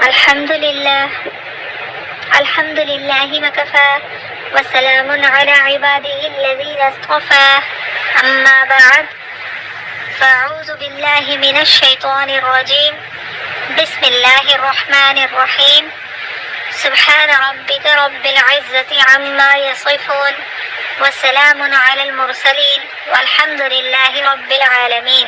الحمد لله وكفى وسلام على عباده الذين اصطفى أما بعد فأعوذ بالله من الشيطان الرجيم بسم الله الرحمن الرحيم سبحان ربك رب العزة عما يصفون وسلام على المرسلين والحمد لله رب العالمين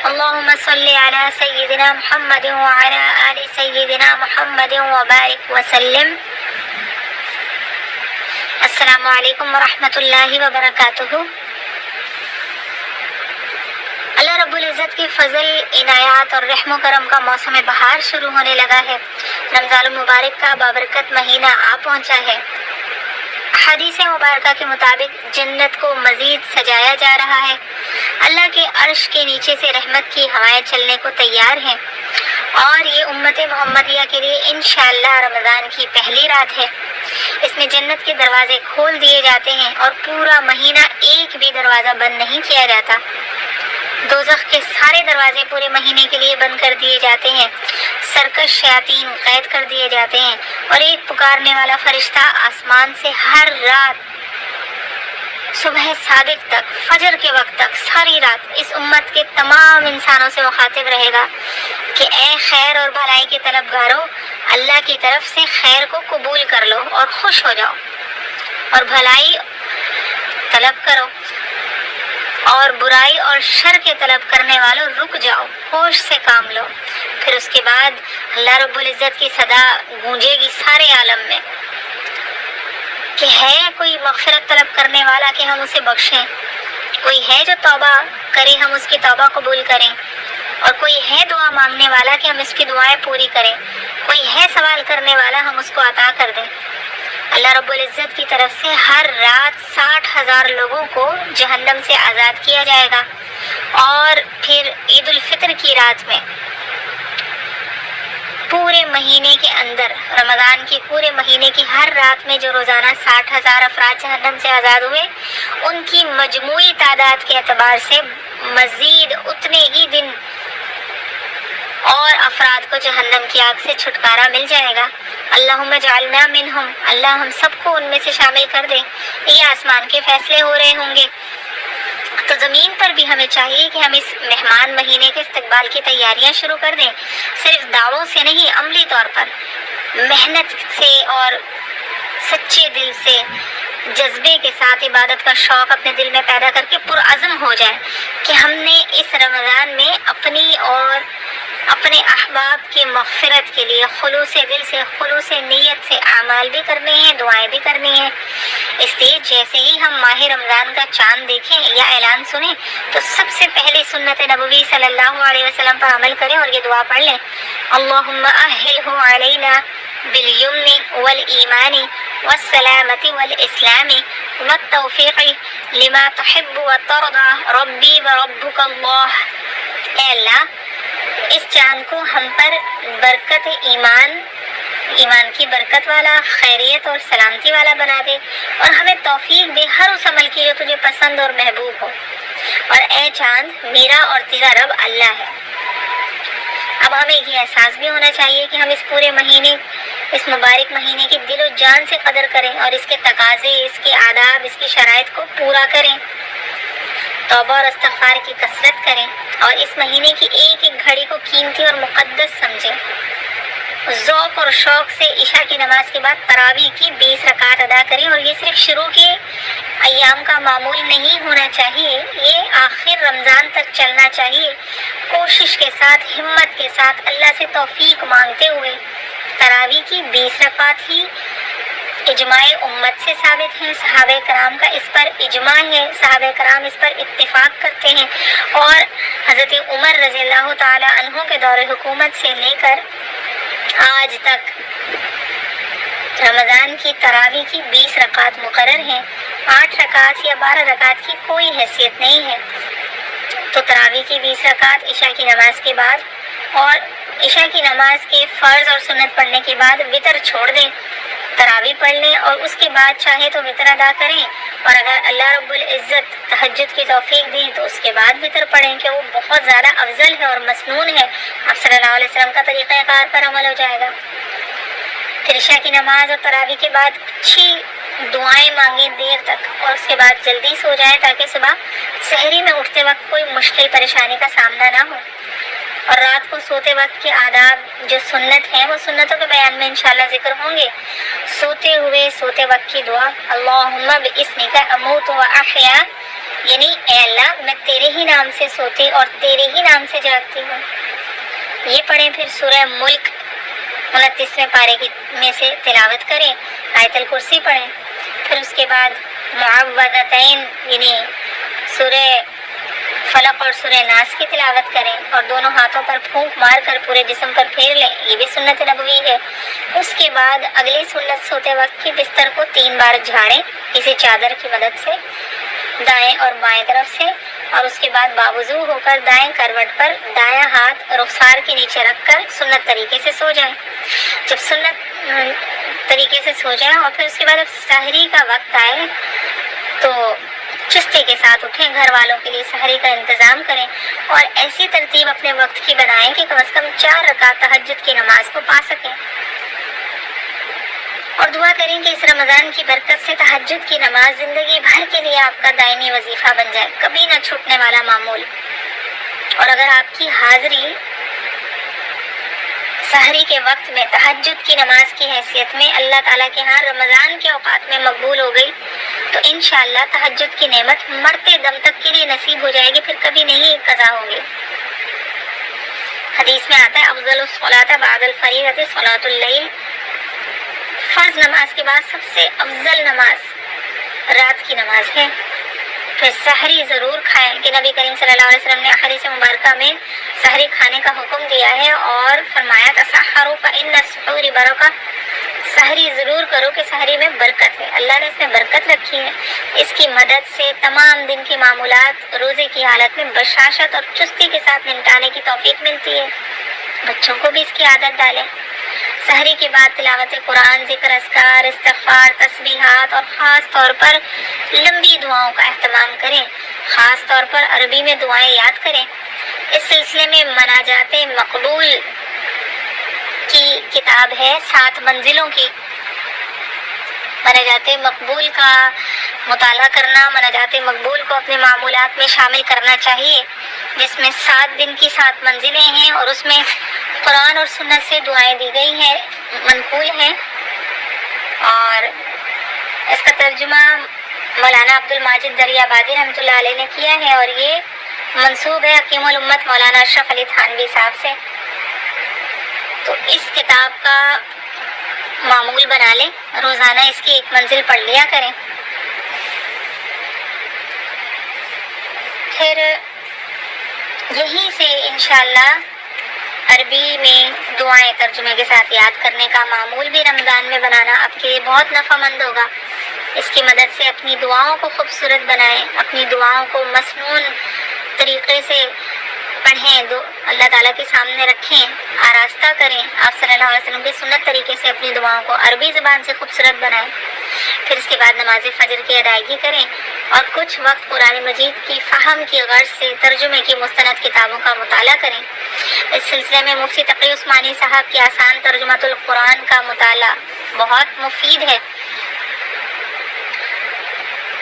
اللهم صل على سيدنا محمد وعلى آل سيدنا محمد وبارك وسلم. السلام علیکم ورحمۃ اللہ وبرکاتہ. اللہ رب العزت کی فضل، عنایات اور رحم و کرم کا موسم بہار شروع ہونے لگا ہے. رمضان المبارک کا بابرکت مہینہ آ پہنچا ہے. حدیث مبارکہ کے مطابق جنت کو مزید سجایا جا رہا ہے. اللہ کے عرش کے نیچے سے رحمت کی ہوائیں چلنے کو تیار ہیں اور یہ امت محمدیہ کے لیے انشاءاللہ رمضان کی پہلی رات ہے. اس میں جنت کے دروازے کھول دیے جاتے ہیں اور پورا مہینہ ایک بھی دروازہ بند نہیں کیا جاتا. دوزخ کے سارے دروازے پورے مہینے کے لیے بند کر دیے جاتے ہیں. سرکش شیاطین قید کر دیے جاتے ہیں اور ایک پکارنے والا فرشتہ آسمان سے ہر رات صبح صادق تک، فجر کے وقت تک، ساری رات اس امت کے تمام انسانوں سے مخاطب رہے گا کہ اے خیر اور بھلائی کے طلبگاروں، اللہ کی طرف سے خیر کو قبول کر لو اور خوش ہو جاؤ، اور بھلائی طلب کرو، اور برائی اور شر کے طلب کرنے والوں رک جاؤ، ہوش سے کام لو. پھر اس کے بعد اللہ رب العزت کی صدا گونجے گی سارے عالم میں کہ ہے کوئی مغفرت طلب کرنے والا کہ ہم اسے بخشیں، کوئی ہے جو توبہ کرے ہم اس کی توبہ قبول کریں، اور کوئی ہے دعا مانگنے والا کہ ہم اس کی دعائیں پوری کریں، کوئی ہے سوال کرنے والا ہم اس کو عطا کر دیں. اللہ رب العزت کی طرف سے ہر رات 60,000 لوگوں کو جہنم سے آزاد کیا جائے گا. اور پھر عید الفطر کی رات میں پورے مہینے کے اندر، رمضان کے پورے مہینے کی ہر رات میں جو روزانہ 60,000 افراد جہنم سے آزاد ہوئے، ان کی مجموعی تعداد کے اعتبار سے مزید اتنے ہی دن اور افراد کو جہنم کی آگ سے چھٹکارا مل جائے گا. اللہم اجعلنا منہم، اللہ ہم سب کو ان میں سے شامل کر دے. یہ آسمان کے فیصلے ہو رہے ہوں گے تو زمین پر بھی ہمیں چاہیے کہ ہم اس مہمان مہینے کے استقبال کی تیاریاں شروع کر دیں. صرف دعووں سے نہیں، عملی طور پر محنت سے اور سچے دل سے، جذبے کے ساتھ عبادت کا شوق اپنے دل میں پیدا کر کے پرعزم ہو جائے کہ ہم نے اس رمضان میں اپنی اور اپنے احباب کی مغفرت کے لیے خلوص دل سے، خلوص نیت سے اعمال بھی کرنے ہیں، دعائیں بھی کرنی ہیں. اس لیے جیسے ہی ہم ماہ رمضان کا چاند دیکھیں یا اعلان سنیں تو سب سے پہلے سنت نبوی صلی اللہ علیہ وسلم پر عمل کریں اور یہ دعا پڑھ لیں: اللہم اہلہ علینا بالیمن والایمان والسلامۃ والاسلام والتوفیق لما تحب وترضى ربی وربک اللہ. اے اللہ، اس چاند کو ہم پر برکت ایمان کی برکت والا، خیریت اور سلامتی والا بنا دے، اور ہمیں توفیق دے ہر اس عمل کی جو تجھے پسند اور محبوب ہو. اور اے چاند، میرا اور تیرا رب اللہ ہے. اب ہمیں یہ احساس بھی ہونا چاہیے کہ ہم اس پورے مہینے، اس مبارک مہینے کی دل و جان سے قدر کریں اور اس کے تقاضے، اس کے آداب، اس کی شرائط کو پورا کریں، توبہ اور استغفار کی کثرت کریں، اور اس مہینے کی ایک ایک گھڑی کو قیمتی اور مقدس سمجھیں. ذوق اور شوق سے عشاء کی نماز کے بعد تراویح کی 20 رکعت ادا کریں، اور یہ صرف شروع کے ایام کا معمول نہیں ہونا چاہیے، یہ آخر رمضان تک چلنا چاہیے. کوشش کے ساتھ، ہمت کے ساتھ، اللہ سے توفیق مانگتے ہوئے تراویح کی 20 رکعت ہی اجماع امت سے ثابت ہے. صحابہ کرام کا اس پر اجماع ہے، صحابہ کرام اس پر اتفاق کرتے ہیں، اور حضرت عمر رضی اللہ تعالی عنہ کے دور حکومت سے لے کر آج تک رمضان کی تراویح کی 20 رکعت مقرر ہیں. 8 رکعت یا 12 رکعت کی کوئی حیثیت نہیں ہے. تو تراویح کی 20 رکعت عشاء کی نماز کے بعد، اور عشاء کی نماز کے فرض اور سنت پڑھنے کے بعد وتر چھوڑ دیں تراویح پڑھ لیں اور اس کے بعد چاہے تو وطر ادا کریں، اور اگر اللہ رب العزت تہجد کی توفیق دیں تو اس کے بعد وطر پڑھیں کہ وہ بہت زیادہ افضل ہے اور مسنون ہے، آپ صلی اللہ علیہ وسلم کا طریقہ کار پر عمل ہو جائے گا۔ پھر عشاء کی نماز اور تراویح کے بعد اچھی دعائیں مانگیں دیر تک، اور اس کے بعد جلدی سو جائیں تاکہ صبح سحری میں اٹھتے وقت کوئی مشکل پریشانی کا سامنا نہ ہو۔ اور رات کو سوتے وقت کے آداب جو سنت ہیں وہ سنتوں کے بیان میں انشاءاللہ ذکر ہوں گے۔ سوتے وقت کی دعا، اللہم باسمک اموت و احیا، یعنی اے اللہ میں تیرے ہی نام سے سوتی اور تیرے ہی نام سے جاگتی ہوں۔ یہ پڑھیں۔ پھر سورہ ملک 29ویں پارے میں سے تلاوت کریں، آیت الکرسی پڑھیں۔ پھر اس کے بعد معوذتین یعنی سورہ فلق اور سورہ ناس کی تلاوت کریں اور دونوں ہاتھوں پر پھونک مار کر پورے جسم پر پھیر لیں، یہ بھی سنت نبوی ہے۔ اس کے بعد اگلی سنت سوتے وقت کی بستر کو 3 بار جھاڑیں کسی چادر کی مدد سے، دائیں اور بائیں طرف سے، اور اس کے بعد باوضو ہو کر دائیں کروٹ پر دایاں ہاتھ رخسار کے نیچے رکھ کر سنت طریقے سے سو جائیں۔ جب سنت طریقے سے سو جائیں اور پھر اس کے بعد اب سحری کا وقت آئے تو چستی کے ساتھ اٹھیں، گھر والوں کے لیے سحری کا انتظام کریں اور ایسی ترتیب اپنے وقت کی بنائیں کہ کم از کم 4 رکعت تہجد کی نماز کو پا سکیں، اور دعا کریں کہ اس رمضان کی برکت سے تہجد کی نماز زندگی بھر کے لیے آپ کا دائمی وظیفہ بن جائے، کبھی نہ چھوٹنے والا معمول۔ اور اگر آپ کی حاضری سحری کے وقت میں تہجد کی نماز کی حیثیت میں اللہ تعالیٰ کے ہاں رمضان کے اوقات میں مقبول ہو گئی تو انشاءاللہ تہجد کی نعمت مرتے دم تک کے لیے نصیب ہو جائے گی، پھر کبھی نہیں قضا ہوگی۔ حدیث میں آتا ہے افضل الصلاۃ بعد الفریضۃ صلاۃ اللیل، فرض نماز کے بعد سب سے افضل نماز رات کی نماز ہے۔ پھر سحری ضرور کھائیں کہ نبی کریم صلی اللہ علیہ وسلم نے حدیث مبارکہ میں سحری کھانے کا حکم دیا ہے اور فرمایا تسحروا فإن السحور برکہ، سحری ضرور کرو کہ سحری میں برکت ہے، اللہ نے اس میں برکت رکھی ہے، اس کی مدد سے تمام دن کی معمولات روزے کی حالت میں بشاشت اور چستی کے ساتھ نمٹانے کی توفیق ملتی ہے۔ بچوں کو بھی اس کی عادت ڈالیں۔ سحری کے بعد تلاوت قرآن، ذکر، اذکار، استغفار، تسبیحات اور خاص طور پر لمبی دعاؤں کا اہتمام کریں، خاص طور پر عربی میں دعائیں یاد کریں۔ اس سلسلے میں مناجات مقبول کی کتاب ہے 7 منزلوں کی، مناجات مقبول کا مطالعہ کرنا، مناجات مقبول کو اپنے معمولات میں شامل کرنا چاہیے، جس میں 7 دن کی 7 منزلیں ہیں اور اس میں قرآن اور سنت سے دعائیں دی گئی ہیں، منقول ہیں، اور اس کا ترجمہ مولانا عبد الماجد دریابادی رحمۃ اللہ علیہ نے کیا ہے اور یہ منسوب ہے حکیم الامت مولانا اشرف علی تھانوی صاحب سے۔ تو اس کتاب کا معمول بنا لیں، روزانہ اس کی 1 منزل پڑھ لیا کریں۔ پھر یہیں سے انشاءاللہ عربی میں دعائیں ترجمے کے ساتھ یاد کرنے کا معمول بھی رمضان میں بنانا آپ کے لیے بہت نفع مند ہوگا۔ اس کی مدد سے اپنی دعاؤں کو خوبصورت بنائیں، اپنی دعاؤں کو مسنون طریقے سے پڑھیں، اللہ تعالیٰ کے سامنے رکھیں، آراستہ کریں، آپ صلی اللہ علیہ وسلم کے سنت طریقے سے اپنی دعاؤں کو عربی زبان سے خوبصورت بنائیں۔ پھر اس کے بعد نماز فجر کی ادائیگی کریں اور کچھ وقت قرآن مجید کی فہم کی غرض سے ترجمے کی مستند کتابوں کا مطالعہ کریں۔ اس سلسلے میں مفتی تقی عثمانی صاحب کی آسان ترجمۃ القرآن کا مطالعہ بہت مفید ہے۔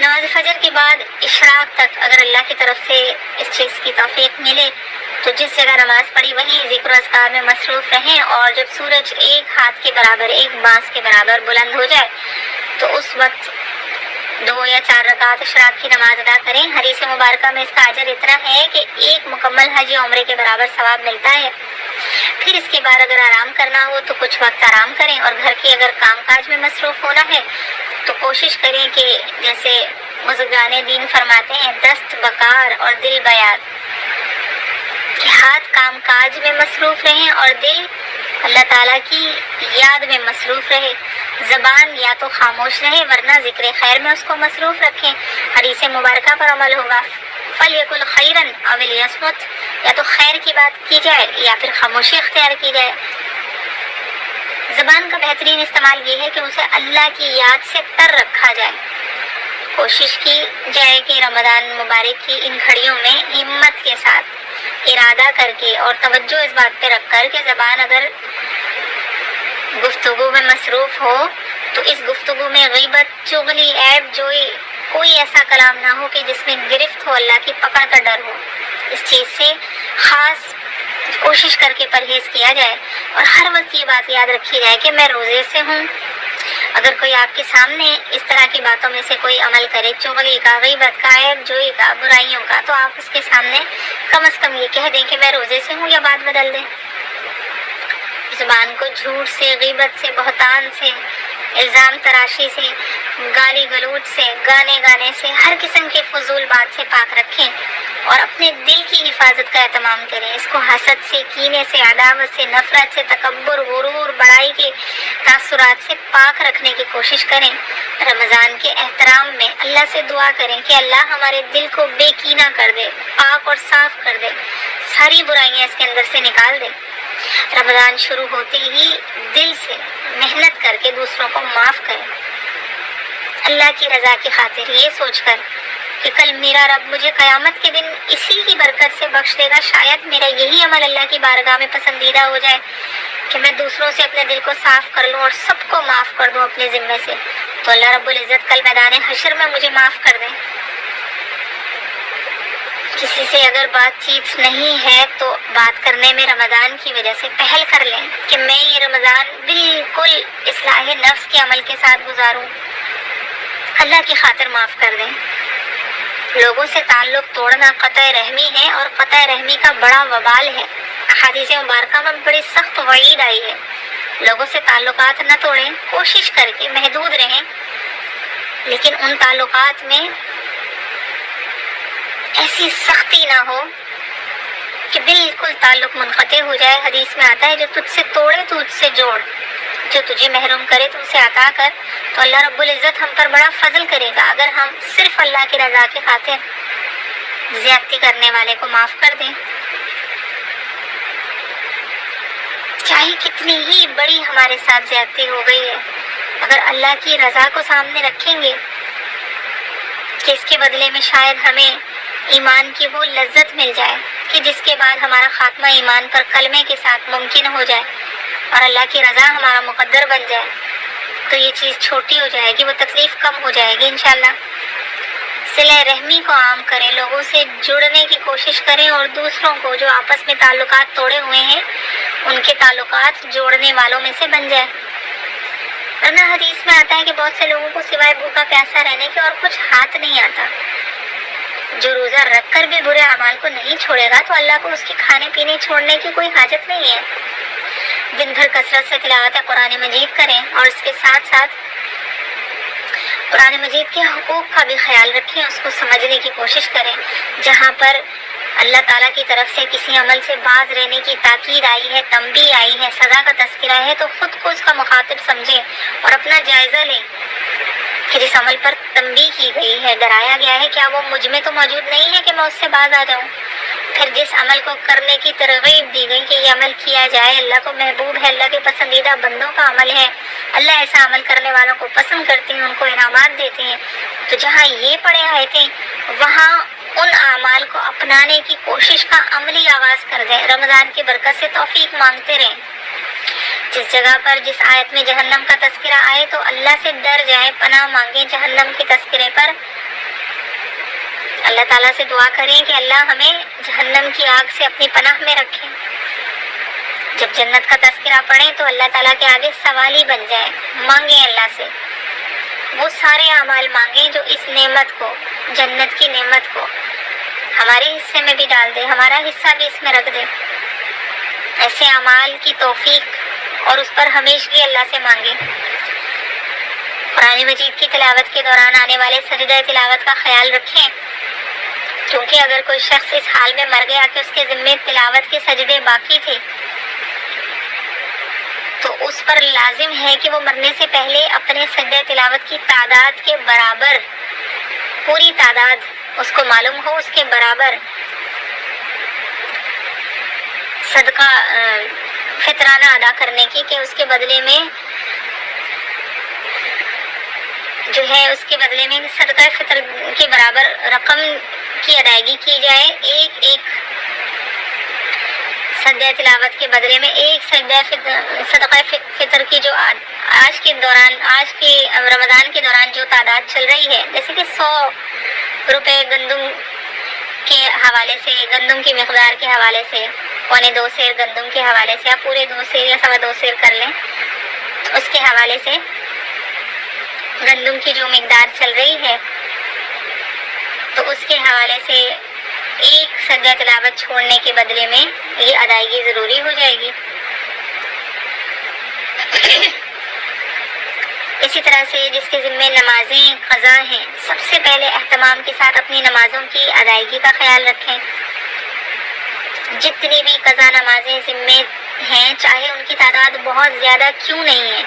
نماز فجر کے بعد اشراق تک اگر اللہ کی طرف سے اس چیز کی توفیق ملے تو جس جگہ نماز پڑھی وہیں ذکر و اذکار میں مصروف رہیں، اور جب سورج 1 ہاتھ کے برابر، 1 بانس کے برابر بلند ہو جائے تو اس وقت 2 یا 4 رکعت اشراق کی نماز ادا کریں۔ حدیث مبارکہ میں اس کا اجر اتنا ہے کہ 1 مکمل حج یا عمرے کے برابر ثواب ملتا ہے۔ پھر اس کے بعد اگر آرام کرنا ہو تو کچھ وقت آرام کریں، اور گھر کے اگر کام کاج میں مصروف ہونا ہے تو کوشش کریں کہ جیسے بزرگان دین فرماتے ہیں دست بکار اور دل بیاد، کہ ہاتھ کام کاج میں مصروف رہیں اور دل اللہ تعالیٰ کی یاد میں مصروف رہے، زبان یا تو خاموش رہے ورنہ ذکر خیر میں اس کو مصروف رکھیں، حدیث مبارکہ پر عمل ہوگا۔ فَلْيَقُلْ خَيْرًا أَوْ لْيَصْمُتْ، یا تو خیر کی بات کی جائے یا پھر خاموشی اختیار کی جائے۔ زبان کا بہترین استعمال یہ ہے کہ اسے اللہ کی یاد سے تر رکھا جائے. کوشش کی جائے کہ رمضان مبارک کی ان گھڑیوں میں ہمت کے ساتھ ارادہ کر کے اور توجہ اس بات پہ رکھ کر کہ زبان اگر گفتگو میں مصروف ہو تو اس گفتگو میں غیبت، چغلی، عیب جوئی، کوئی ایسا کلام نہ ہو کہ جس میں گرفت ہو اللہ کی پکڑ کا ڈر ہو. اس چیز سے خاص کوشش کر کے پرہیز کیا جائے اور ہر وقت یہ بات یاد رکھی جائے کہ میں روزے سے ہوں. اگر کوئی آپ کے سامنے اس طرح کی باتوں میں سے کوئی عمل کرے، چغلی کا، غیبت کا، عیب جوئی کا، برائیوں کا، تو آپ اس کے سامنے کم از کم یہ کہہ دیں کہ میں روزے سے ہوں یا بات بدل دیں. زبان کو جھوٹ سے، غیبت سے، بہتان سے، الزام تراشی سے، گالی گلوچ سے، گانے سے، ہر قسم کی فضول بات سے پاک رکھیں اور اپنے دل کی حفاظت کا اہتمام کریں. اس کو حسد سے، کینے سے، عداوت سے، نفرت سے، تکبر، غرور، بڑائی کے تاثرات سے پاک رکھنے کی کوشش کریں. رمضان کے احترام میں اللہ سے دعا کریں کہ اللہ ہمارے دل کو بے کینہ کر دے، پاک اور صاف کر دے، ساری برائیاں اس کے اندر سے نکال دے. رمضان شروع ہوتے ہی دل سے محنت کر کے دوسروں کو معاف کریں، اللہ کی رضا کی خاطر، یہ سوچ کر کہ کل میرا رب مجھے قیامت کے دن اسی کی برکت سے بخش دے گا. شاید میرا یہی عمل اللہ کی بارگاہ میں پسندیدہ ہو جائے کہ میں دوسروں سے اپنے دل کو صاف کر لوں اور سب کو معاف کر دوں اپنے ذمے سے. تو اللہ رب العزت کل میدان حشر میں مجھے معاف کر دیں. کسی سے اگر بات چیت نہیں ہے تو بات کرنے میں رمضان کی وجہ سے پہل کر لیں کہ میں یہ رمضان بالکل اصلاح نفس کے عمل کے ساتھ گزاروں. اللہ کی خاطر معاف کر دیں. لوگوں سے تعلق توڑنا قطع رحمی ہے اور قطع رحمی کا بڑا وبال ہے. احادیث مبارکہ میں بڑی سخت وعید آئی ہے. لوگوں سے تعلقات نہ توڑیں، کوشش کر کے محدود رہیں، لیکن ان تعلقات میں ایسی سختی نہ ہو کہ بالکل تعلق منقطع ہو جائے. حدیث میں آتا ہے جو تجھ سے توڑے تو تجھ سے جوڑ، جو تجھے محروم کرے تو اسے عطا کر. تو اللہ رب العزت ہم پر بڑا فضل کرے گا اگر ہم صرف اللہ کی رضا کی خاطر زیادتی کرنے والے کو معاف کر دیں. چاہے کتنی ہی بڑی ہمارے ساتھ زیادتی ہو گئی ہے، اگر اللہ کی رضا کو سامنے رکھیں گے کہ اس کے بدلے میں شاید ہمیں ایمان کی وہ لذت مل جائے کہ جس کے بعد ہمارا خاتمہ ایمان پر کلمے کے ساتھ ممکن ہو جائے اور اللہ کی رضا ہمارا مقدر بن جائے، تو یہ چیز چھوٹی ہو جائے گی، وہ تکلیف کم ہو جائے گی انشاءاللہ. صلہ رحمی کو عام کریں، لوگوں سے جڑنے کی کوشش کریں اور دوسروں کو جو آپس میں تعلقات توڑے ہوئے ہیں ان کے تعلقات جوڑنے والوں میں سے بن جائے. ورنہ حدیث میں آتا ہے کہ بہت سے لوگوں کو سوائے بھوکا پیاسا رہنے کے اور کچھ ہاتھ نہیں آتا. جو روزہ رکھ کر بھی برے اعمال کو نہیں چھوڑے گا تو اللہ کو اس کے کھانے پینے چھوڑنے کی کوئی حاجت نہیں ہے. دن بھر کثرت سے تلاوت قرآن مجید کریں اور اس کے ساتھ ساتھ قرآن مجید کے حقوق کا بھی خیال رکھیں، اس کو سمجھنے کی کوشش کریں. جہاں پر اللہ تعالیٰ کی طرف سے کسی عمل سے باز رہنے کی تاکید آئی ہے، تنبیہ آئی ہے، سزا کا تذکرہ ہے، تو خود کو اس کا مخاطب سمجھیں اور اپنا جائزہ لیں کہ جس عمل پر تنبیہ کی گئی ہے، ڈرایا گیا ہے، کیا وہ مجھ میں تو موجود نہیں ہے کہ میں اس سے باز آ جاؤں. پھر جس عمل کو کرنے کی ترغیب دی گئی کہ یہ عمل کیا جائے، اللہ کو محبوب ہے، اللہ کے پسندیدہ بندوں کا عمل ہے، اللہ ایسا عمل کرنے والوں کو پسند کرتے ہیں، ان کو انعامات دیتے ہیں، تو جہاں یہ پڑھے آئے تھے وہاں ان اعمال کو اپنانے کی کوشش کا عملی آغاز کر دیں. رمضان کی برکت سے توفیق مانگتے رہیں. جس جگہ پر جس آیت میں جہنم کا تذکرہ آئے تو اللہ سے ڈر جائیں، پناہ مانگیں جہنم کے تذکرے پر. اللہ تعالیٰ سے دعا کریں کہ اللہ ہمیں جہنم کی آگ سے اپنی پناہ میں رکھیں. جب جنت کا تذکرہ پڑھیں تو اللہ تعالیٰ کے آگے سوالی بن جائیں. مانگیں اللہ سے وہ سارے اعمال مانگیں جو اس نعمت کو، جنت کی نعمت کو ہمارے حصے میں بھی ڈال دے، ہمارا حصہ بھی اس میں رکھ دے. ایسے اعمال کی توفیق اور اس پر ہمیشگی اللہ سے مانگیں. قرآن مجید کی تلاوت کے دوران آنے والے سجدہ تلاوت کا خیال رکھیں، کیونکہ اگر کوئی شخص اس حال میں مر گیا کہ اس کے ذمے تلاوت کے سجدے باقی تھے تو اس پر لازم ہے کہ وہ مرنے سے پہلے اپنے سجدہ تلاوت کی تعداد کے برابر، پوری تعداد اس کو معلوم ہو، اس کے برابر صدقہ فطرانہ ادا کرنے کی کہ اس کے بدلے میں جو ہے اس کے بدلے میں صدقہ فطر کے برابر رقم کی ادائیگی کی جائے. ایک سجدہ تلاوت کے بدلے میں ایک صدقہ فطر کی جو آج کے رمضان کے دوران جو تعداد چل رہی ہے، جیسے کہ 100 روپے گندم کے حوالے سے، گندم کی مقدار کے حوالے سے، 1.25 سیر گندم کے حوالے سے، آپ پورے 2 سیر یا 2.25 سیر کر لیں، اس کے حوالے سے گندم کی جو مقدار چل رہی ہے تو اس کے حوالے سے ایک سجدہ تلاوت چھوڑنے کے بدلے میں یہ ادائیگی ضروری ہو جائے گی. اسی طرح سے جس کے ذمے نمازیں قضا ہیں، سب سے پہلے اہتمام کے ساتھ اپنی نمازوں کی ادائیگی کا خیال رکھیں. جتنی بھی قضا نمازیں ذمے ہیں، چاہے ان کی تعداد بہت زیادہ کیوں نہیں ہے،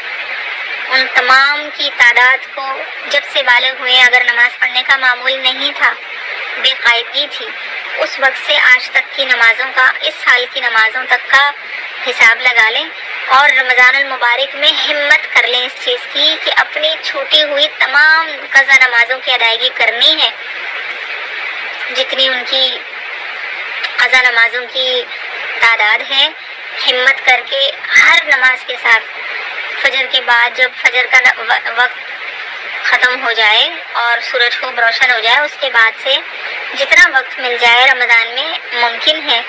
ان تمام کی تعداد کو جب سے بالغ ہوئے اگر نماز پڑھنے کا معمول نہیں تھا، بے قاعدگی تھی، اس وقت سے آج تک کی نمازوں کا، اس سال کی نمازوں تک کا حساب لگا لیں اور رمضان المبارک میں ہمت کر لیں اس چیز کی کہ اپنی چھوٹی ہوئی تمام قضا نمازوں کی ادائیگی کرنی ہے. جتنی ان کی قضا نمازوں کی تعداد ہے، ہمت کر کے ہر نماز کے ساتھ فجر کے بعد جب فجر کا وقت ختم ہو جائے اور سورج خوب روشن ہو جائے، اس کے بعد سے جتنا وقت مل جائے رمضان میں، ممکن ہے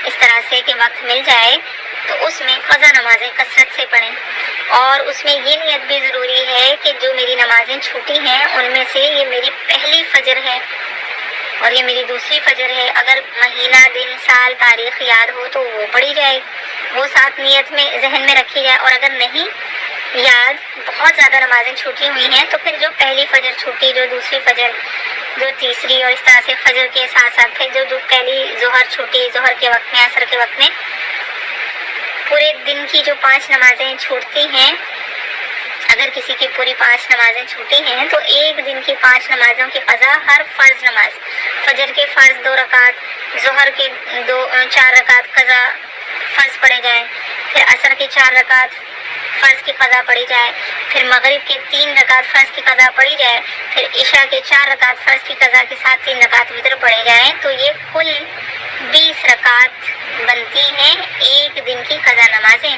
اس طرح سے کہ وقت مل جائے تو اس میں قضا نمازیں کثرت سے پڑھیں. اور اس میں یہ نیت بھی ضروری ہے کہ جو میری نمازیں چھوٹی ہیں ان میں سے یہ میری پہلی فجر ہے اور یہ میری دوسری فجر ہے. اگر مہینہ، دن، سال، تاریخ یاد ہو تو وہ پڑھی جائے، وہ ساتھ نیت میں ذہن میں رکھی جائے. اور اگر نہیں یاد، بہت زیادہ نمازیں چھوٹی ہوئی ہیں، تو پھر جو پہلی فجر چھوٹی، جو دوسری فجر، جو تیسری، اور اس طرح سے فجر کے ساتھ ساتھ پھر جو پہلی ظہر چھوٹی، ظہر کے وقت میں، عصر کے وقت میں، پورے دن کی جو 5 نمازیں چھوٹتی ہیں، اگر کسی کی پوری 5 نمازیں چھوٹی ہیں تو ایک دن کی 5 نمازوں کی قضا ہر فرض نماز، فجر کے فرض 2 رکعت، ظہر کے 4 رکعت قضا فرض پڑھے جائیں، پھر عصر کی 4 رکعت فرض کی قضا پڑھی جائے، پھر مغرب کے 3 رکعت فرض کی قضا پڑھی جائے، پھر عشاء کے 4 رکعت فرض کی قضا کے ساتھ 3 رکعت وتر پڑھے جائیں، تو یہ کل 20 رکعت بنتی ہیں ایک دن کی قضا نمازیں.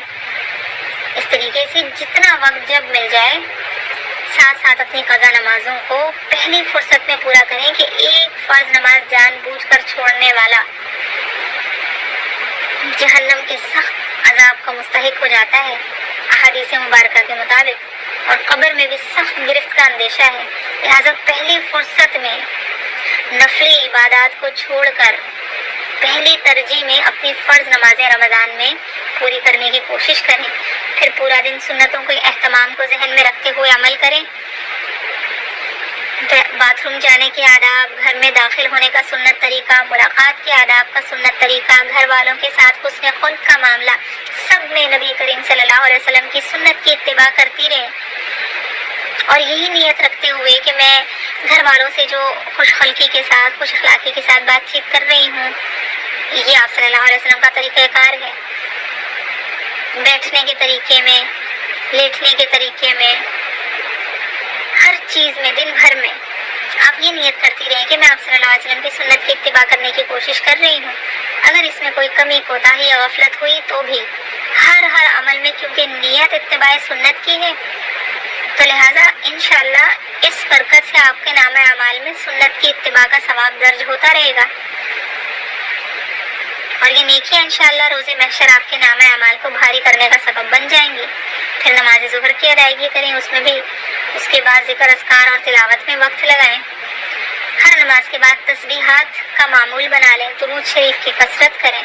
اس طریقے سے جتنا وقت جب مل جائے ساتھ ساتھ اپنی قضا نمازوں کو پہلی فرصت میں پورا کریں کہ ایک فرض نماز جان بوجھ کر چھوڑنے والا جہنم کے سخت عذاب کا مستحق ہو جاتا ہے احادیث مبارکہ کے مطابق، اور قبر میں بھی سخت گرفت کا اندیشہ ہے. لہٰذا پہلی فرصت میں نفلی عبادات کو چھوڑ کر پہلی ترجیح میں اپنی فرض نمازیں رمضان میں پوری کرنے کی کوشش کریں. پھر پورا دن سنتوں کے اہتمام کو ذہن میں رکھتے ہوئے عمل کریں. باتھ روم جانے کے آداب، گھر میں داخل ہونے کا سنت طریقہ، ملاقات کے آداب کا سنت طریقہ، گھر والوں کے ساتھ حسن خلق کا معاملہ، سب میں نبی کریم صلی اللہ علیہ وسلم کی سنت کی اتباع کرتی رہیں. اور یہی نیت رکھتے ہوئے کہ میں گھر والوں سے جو خوش خلقی کے ساتھ، خوش اخلاقی کے ساتھ بات چیت کر رہی ہوں، یہ آپ صلی اللہ علیہ وسلم کا طریقہ کار ہے. بیٹھنے کے طریقے میں، لیٹنے کے طریقے میں، ہر چیز میں، دن بھر میں آپ یہ نیت کرتی رہیں کہ میں آپ صلی اللہ علیہ وسلم کی سنت کی اتباع کرنے کی کوشش کر رہی ہوں. اگر اس میں کوئی کمی، کوتاہی یا غفلت ہوئی تو بھی ہر عمل میں کیونکہ نیت اتباع سنت کی ہے، تو لہٰذا انشاءاللہ اس برکت سے آپ کے نامہ اعمال میں سنت کی اتباع کا ثواب درج ہوتا رہے گا. اور یہ نیکیاں انشاءاللہ روز محشر آپ کے نامہ اعمال کو بھاری کرنے کا سبب بن جائیں گی. پھر نماز ظہر کی ادائیگی کریں، اس میں بھی اس کے بعد ذکر، اذکار اور تلاوت میں وقت لگائیں. ہر نماز کے بعد تسبیحات کا معمول بنا لیں، درود شریف کی کثرت کریں.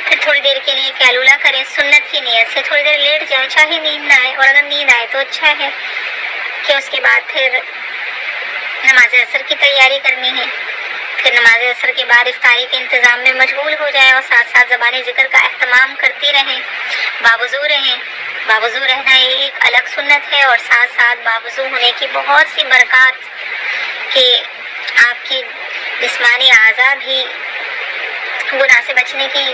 پھر تھوڑی دیر کے لیے قیلولہ کریں، سنت کی نیت سے تھوڑی دیر لیٹ جائیں، چاہے نیند نہ آئے، اور اگر نیند آئے تو اچھا ہے کہ اس کے بعد پھر نماز عصر کی تیاری کرنی ہے. پھر نماز عصر کے بعد افطاری کے انتظام میں مشغول ہو جائیں اور ساتھ ساتھ زبان ذکر کا اہتمام کرتی رہیں. باوضو رہیں. باوضو رہنا ایک الگ سنت ہے، اور ساتھ ساتھ باوضو ہونے کی بہت سی برکات کہ آپ کی جسمانی اعضاء بھی گناہ سے بچنے کی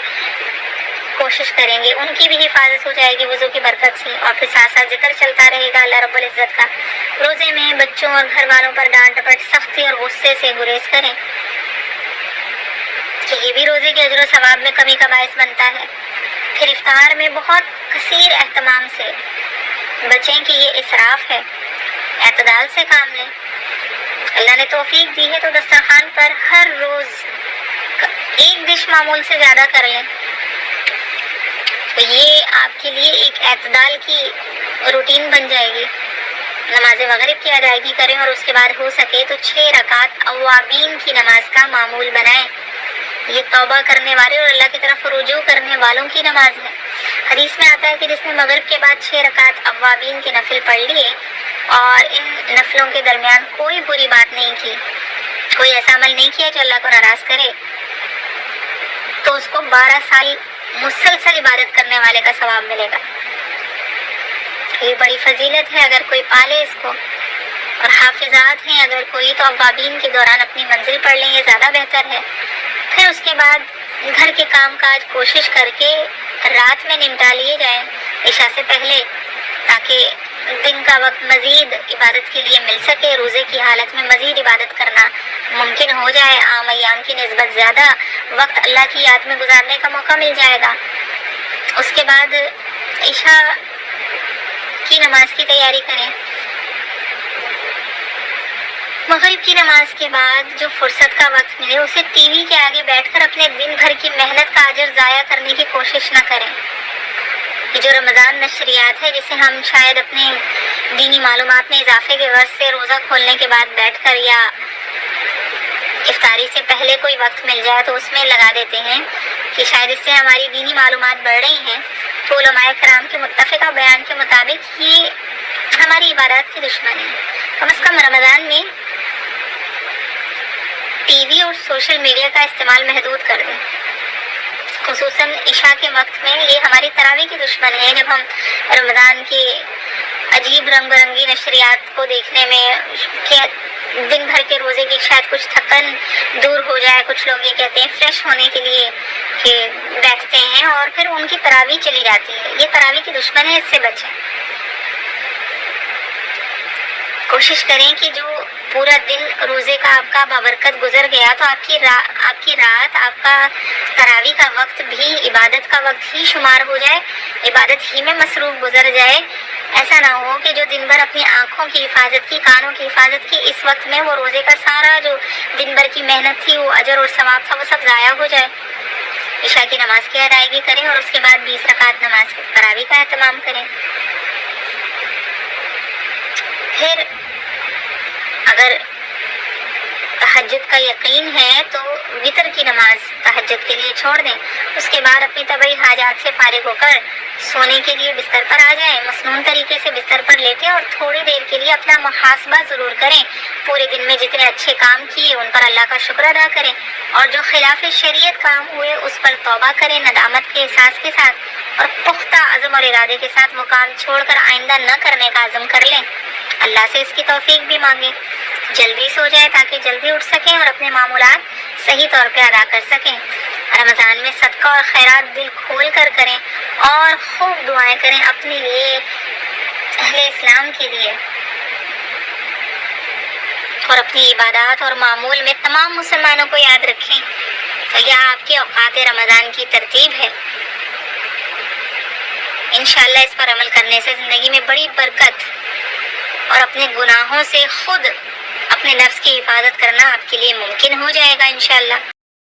کوشش کریں گے ان کی بھی حفاظت ہو جائے گی وضو کی برکت سے، اور پھر ساتھ ساتھ ذکر چلتا رہے گا اللہ رب العزت کا۔ روزے میں بچوں اور گھر والوں پر ڈانٹ ڈپٹ، سختی اور غصے سے گریز کریں کہ یہ بھی روزے کے اجر و ثواب میں کمی کا باعث بنتا ہے۔ پھر افطار میں بہت کثیر اہتمام سے بچیں کہ یہ اسراف ہے، اعتدال سے کام لیں۔ اللہ نے توفیق دی ہے تو دسترخوان پر ہر روز ایک ڈش معمول سے زیادہ کر لیں، تو یہ آپ کے لیے ایک اعتدال کی روٹین بن جائے گی۔ نماز مغرب کی ادائیگی کریں اور اس کے بعد ہو سکے تو 6 رکعت اوابین کی نماز کا معمول بنائیں۔ یہ توبہ کرنے والے اور اللہ کی طرف رجوع کرنے والوں کی نماز ہے۔ حدیث میں آتا ہے کہ جس نے مغرب کے بعد 6 رکعت اوابین کے نفل پڑھ لیے اور ان نفلوں کے درمیان کوئی بری بات نہیں کی، کوئی ایسا عمل نہیں کیا جو اللہ کو ناراض کرے، تو اس کو 12 سال مسلسل عبادت کرنے والے کا ثواب ملے گا۔ یہ بڑی فضیلت ہے، اگر کوئی پالے اس کو، اور حافظات ہیں اگر کوئی تو اوابین کے دوران اپنی منزل پڑھ لیں، یہ زیادہ بہتر ہے۔ پھر اس کے بعد گھر کے کام کاج کوشش کر کے رات میں نمٹا لیے جائیں عشاء سے پہلے، تاکہ دن کا وقت مزید عبادت کے لیے مل سکے، روزے کی حالت میں مزید عبادت کرنا ممکن ہو جائے، عام ایام کی نسبت زیادہ وقت اللہ کی یاد میں گزارنے کا موقع مل جائے گا۔ اس کے بعد عشاء کی نماز کی تیاری کریں۔ مغرب کی نماز کے بعد جو فرصت کا وقت ملے اسے ٹی وی کے آگے بیٹھ کر اپنے دن بھر کی محنت کا اجر ضائع کرنے کی کوشش نہ کریں۔ یہ جو رمضان نشریات ہے جسے ہم شاید اپنے دینی معلومات میں اضافے کے غرض سے روزہ کھولنے کے بعد بیٹھ کر یا افطاری سے پہلے کوئی وقت مل جائے تو اس میں لگا دیتے ہیں کہ شاید اس سے ہماری دینی معلومات بڑھ رہی ہیں، تو علماء کرام کے متفقہ بیان کے مطابق یہ ہماری عبادات کی دشمنی ہے۔ کم از کم رمضان میں ٹی وی اور سوشل میڈیا کا استعمال محدود کر دیں، خصوصاً عشاء کے وقت میں۔ یہ ہماری تراویح کی دشمنی ہے، جب ہم رمضان کی عجیب رنگ برنگی نشریات کو دیکھنے میں کہ دن بھر کے روزے کی شاید کچھ تھکن دور ہو جائے، کچھ لوگ یہ کہتے ہیں فریش ہونے کے لیے کہ بیٹھتے ہیں اور پھر ان کی تراویح چلی جاتی ہے۔ یہ تراویح کی دشمنی ہے، اس سے بچیں۔ کوشش کریں کہ جو پورا دن روزے کا آپ کا بابرکت گزر گیا تو آپ کی رات، آپ کا تراویح کا وقت بھی عبادت کا وقت ہی شمار ہو جائے، عبادت ہی میں مصروف گزر جائے۔ ایسا نہ ہو کہ جو دن بھر اپنی آنکھوں کی حفاظت کی، کانوں کی حفاظت کی، اس وقت میں وہ روزے کا سارا جو دن بھر کی محنت تھی، وہ اجر اور ثواب تھا، وہ سب ضائع ہو جائے۔ عشاء کی نماز کی ادائیگی کریں اور اس کے بعد 20 رکعت نماز تراویح کا اہتمام کریں۔ پھر اگر تہجد کا یقین ہے تو وتر کی نماز تہجد کے لیے چھوڑ دیں، اس کے بعد اپنی طبعی حاجات سے فارغ ہو کر سونے کے لیے بستر پر آ جائیں۔ مسنون طریقے سے بستر پر لیٹیں اور تھوڑی دیر کے لیے اپنا محاسبہ ضرور کریں۔ پورے دن میں جتنے اچھے کام کیے ان پر اللہ کا شکر ادا کریں، اور جو خلاف شریعت کام ہوئے اس پر توبہ کریں ندامت کے احساس کے ساتھ، اور پختہ عزم اور ارادے کے ساتھ وہ کام چھوڑ کر آئندہ نہ کرنے کا عزم کر لیں۔ اللہ سے اس کی توفیق بھی مانگیں، جلدی سو جائے تاکہ جلدی اٹھ سکیں اور اپنے معمولات صحیح طور پہ ادا کر سکیں۔ رمضان میں صدقہ اور خیرات دل کھول کر کریں اور خوب دعائیں کریں اپنے لیے، اہل اسلام کے لیے، اور اپنی عبادات اور معمول میں تمام مسلمانوں کو یاد رکھیں۔ تو یہ آپ کے اوقات رمضان کی ترتیب ہے۔ انشاءاللہ اس پر عمل کرنے سے زندگی میں بڑی برکت اور اپنے گناہوں سے خود اپنے نفس کی حفاظت کرنا آپ کے لیے ممکن ہو جائے گا انشاءاللہ۔